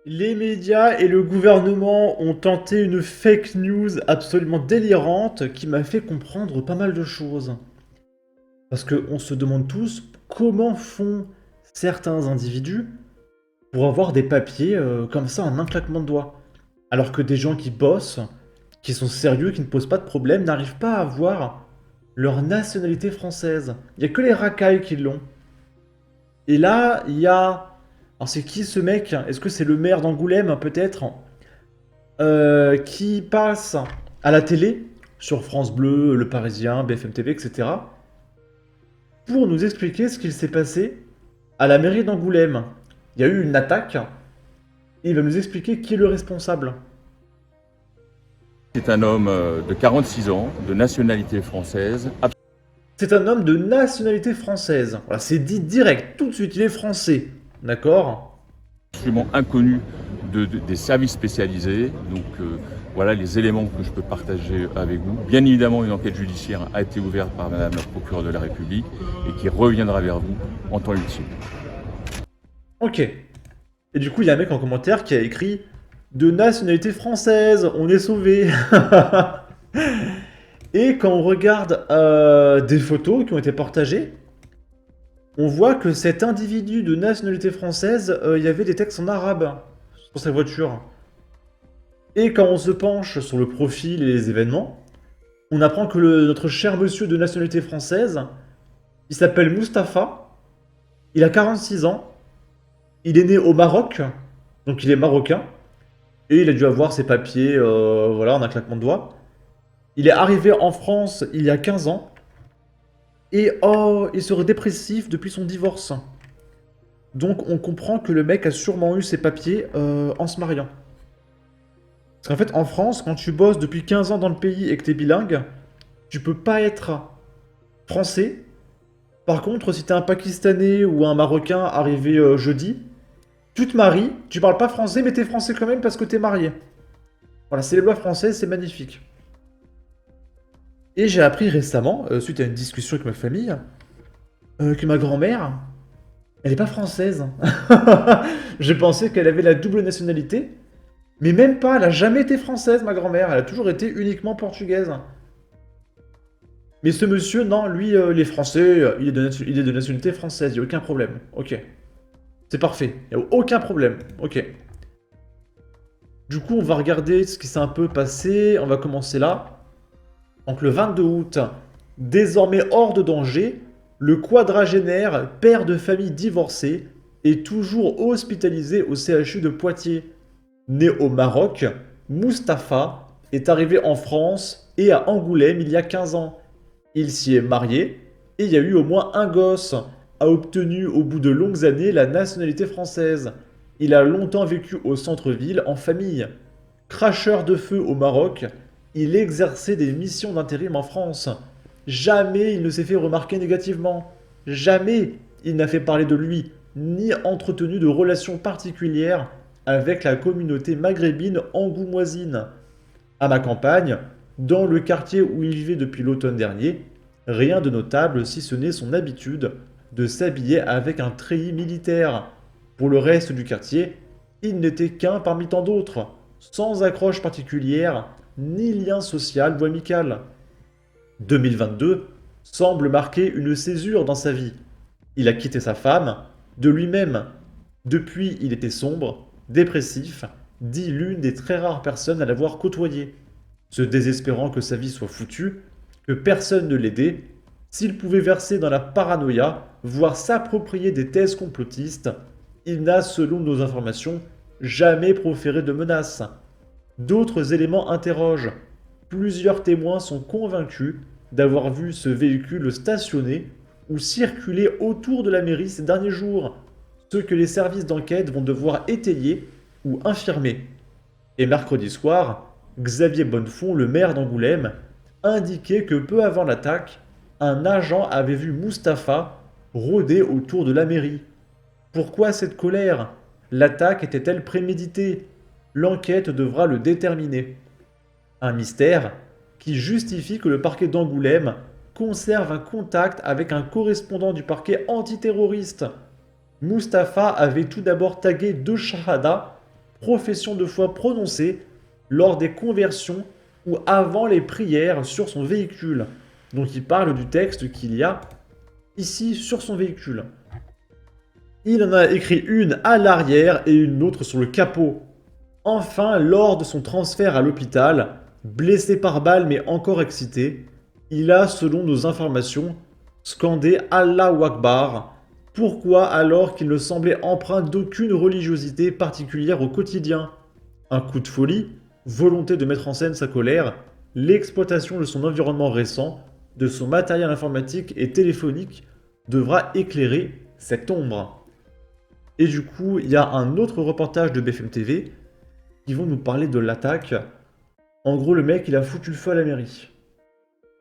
Les médias et le gouvernement ont tenté une fake news absolument délirante qui m'a fait comprendre pas mal de choses. Parce qu'on se demande tous comment font certains individus pour avoir des papiers comme ça en un claquement de doigts. Alors que des gens qui bossent, qui sont sérieux, qui ne posent pas de problème, n'arrivent pas à avoir leur nationalité française. Il n'y a que les racailles qui l'ont. Et là, il y a... Alors c'est qui ce mec? Est-ce que c'est le maire d'Angoulême peut-être? Qui passe à la télé, sur France Bleu, Le Parisien, BFM TV, etc., pour nous expliquer ce qu'il s'est passé à la mairie d'Angoulême. Il y a eu une attaque, et il va nous expliquer qui est le responsable. C'est un homme de 46 ans, de nationalité française, C'est un homme de nationalité française. Voilà, c'est dit direct, tout de suite, il est français. D'accord? absolument inconnu des services spécialisés. Donc voilà les éléments que je peux partager avec vous. Bien évidemment, une enquête judiciaire a été ouverte par Madame la procureure de la République et qui reviendra vers vous en temps utile. Ok. Et du coup, il y a un mec en commentaire qui a écrit de nationalité française, on est sauvé. Et quand on regarde des photos qui ont été partagées, on voit que cet individu de nationalité française, il y avait des textes en arabe sur sa voiture. Et quand on se penche sur le profil et les événements, on apprend que notre cher monsieur de nationalité française, il s'appelle Mustapha, il a 46 ans, il est né au Maroc, donc il est marocain, et il a dû avoir ses papiers, voilà, en un claquement de doigts. Il est arrivé en France il y a 15 ans, et oh, il serait dépressif depuis son divorce. Donc on comprend que le mec a sûrement eu ses papiers en se mariant. Parce qu'en fait, en France, quand tu bosses depuis 15 ans dans le pays et que t'es bilingue, tu peux pas être français. Par contre, si t'es un Pakistanais ou un Marocain arrivé jeudi, tu te maries, tu parles pas français, mais t'es français quand même parce que t'es marié. Voilà, c'est les lois françaises, c'est magnifique. Et j'ai appris récemment, suite à une discussion avec ma famille, que ma grand-mère, elle est pas française. J'ai pensé qu'elle avait la double nationalité, mais même pas, elle a jamais été française, ma grand-mère, elle a toujours été uniquement portugaise. Mais ce monsieur, non, lui, il est français, il est de nationalité française, il a aucun problème. Ok. C'est parfait, il n'y a aucun problème. Ok. Du coup, on va regarder ce qui s'est un peu passé, on va commencer là. Donc le 22 août, désormais hors de danger, le quadragénaire, père de famille divorcée, est toujours hospitalisé au CHU de Poitiers. Né au Maroc, Mustapha est arrivé en France et à Angoulême il y a 15 ans. Il s'y est marié et il y a eu au moins un gosse, a obtenu au bout de longues années la nationalité française. Il a longtemps vécu au centre-ville en famille. Cracheur de feu au Maroc, il exerçait des missions d'intérim en France. Jamais il ne s'est fait remarquer négativement. Jamais il n'a fait parler de lui, ni entretenu de relations particulières avec la communauté maghrébine angoumoisine. À ma campagne, dans le quartier où il vivait depuis l'automne dernier, rien de notable si ce n'est son habitude de s'habiller avec un treillis militaire. Pour le reste du quartier, il n'était qu'un parmi tant d'autres, sans accroche particulière, ni lien social ou amical. 2022 semble marquer une césure dans sa vie. Il a quitté sa femme, de lui-même. Depuis, il était sombre, dépressif, dit l'une des très rares personnes à l'avoir côtoyé. Se désespérant que sa vie soit foutue, que personne ne l'aidait, s'il pouvait verser dans la paranoïa, voire s'approprier des thèses complotistes, il n'a, selon nos informations, jamais proféré de menaces. D'autres éléments interrogent. Plusieurs témoins sont convaincus d'avoir vu ce véhicule stationner ou circuler autour de la mairie ces derniers jours, ce que les services d'enquête vont devoir étayer ou infirmer. Et mercredi soir, Xavier Bonnefond, le maire d'Angoulême, indiquait que peu avant l'attaque, un agent avait vu Mustapha rôder autour de la mairie. Pourquoi cette colère? L'attaque était-elle préméditée? L'enquête devra le déterminer. Un mystère qui justifie que le parquet d'Angoulême conserve un contact avec un correspondant du parquet antiterroriste. Mustapha avait tout d'abord tagué deux shahadas profession de foi prononcée lors des conversions ou avant les prières sur son véhicule. Donc il parle du texte qu'il y a ici sur son véhicule. Il en a écrit une à l'arrière et une autre sur le capot. Enfin, lors de son transfert à l'hôpital, blessé par balle mais encore excité, il a, selon nos informations, scandé Allahu Akbar. Pourquoi alors qu'il ne semblait empreint d'aucune religiosité particulière au quotidien? Un coup de folie, volonté de mettre en scène sa colère, l'exploitation de son environnement récent, de son matériel informatique et téléphonique devra éclairer cette ombre. Et du coup, il y a un autre reportage de BFM TV qui vont nous parler de l'attaque. En gros, le mec, il a foutu le feu à la mairie.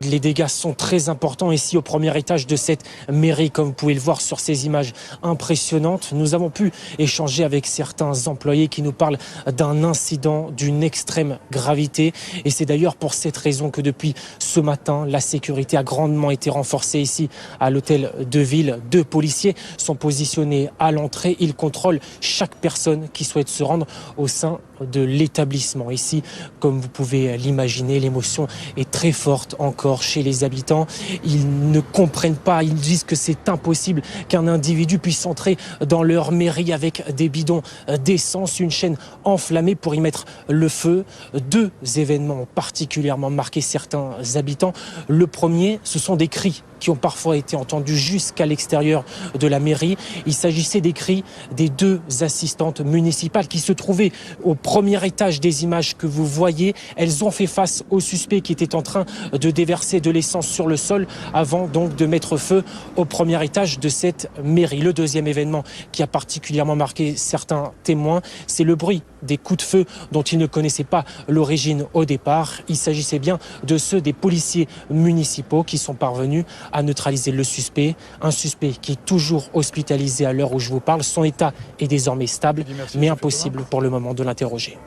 Les dégâts sont très importants ici au premier étage de cette mairie, comme vous pouvez le voir sur ces images impressionnantes. Nous avons pu échanger avec certains employés qui nous parlent d'un incident d'une extrême gravité. Et c'est d'ailleurs pour cette raison que depuis ce matin, la sécurité a grandement été renforcée ici à l'hôtel de ville. 2 policiers sont positionnés à l'entrée. Ils contrôlent chaque personne qui souhaite se rendre au sein de l'établissement. Ici, comme vous pouvez l'imaginer, l'émotion est très forte encore chez les habitants. Ils ne comprennent pas, ils disent que c'est impossible qu'un individu puisse entrer dans leur mairie avec des bidons d'essence, une chaîne enflammée pour y mettre le feu. 2 événements ont particulièrement marqué certains habitants. Le premier, ce sont des cris qui ont parfois été entendus jusqu'à l'extérieur de la mairie. Il s'agissait des cris des 2 assistantes municipales qui se trouvaient au premier étage des images que vous voyez. Elles ont fait face aux suspects qui étaient en train de déverser de l'essence sur le sol avant donc de mettre feu au premier étage de cette mairie. Le deuxième événement qui a particulièrement marqué certains témoins, c'est le bruit des coups de feu dont ils ne connaissaient pas l'origine au départ. Il s'agissait bien de ceux des policiers municipaux qui sont parvenus à neutraliser le suspect. Un suspect qui est toujours hospitalisé à l'heure où je vous parle. Son état est désormais stable, mais impossible pour le moment de l'interroger.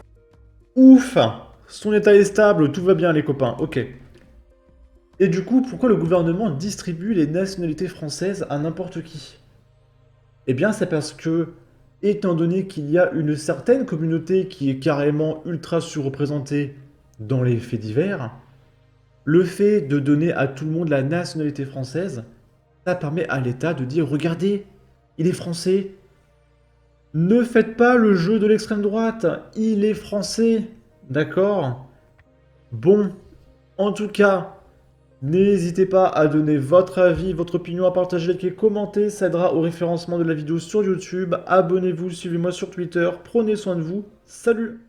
Ouf! Son état est stable, tout va bien les copains, ok. Et du coup, pourquoi le gouvernement distribue les nationalités françaises à n'importe qui? Eh bien, c'est parce que, étant donné qu'il y a une certaine communauté qui est carrément ultra surreprésentée dans les faits divers, le fait de donner à tout le monde la nationalité française, ça permet à l'État de dire « Regardez, il est français. Ne faites pas le jeu de l'extrême droite, il est français. » D'accord? Bon, en tout cas, n'hésitez pas à donner votre avis, votre opinion, à partager, liker, commenter, ça aidera au référencement de la vidéo sur YouTube. Abonnez-vous, suivez-moi sur Twitter, prenez soin de vous, salut!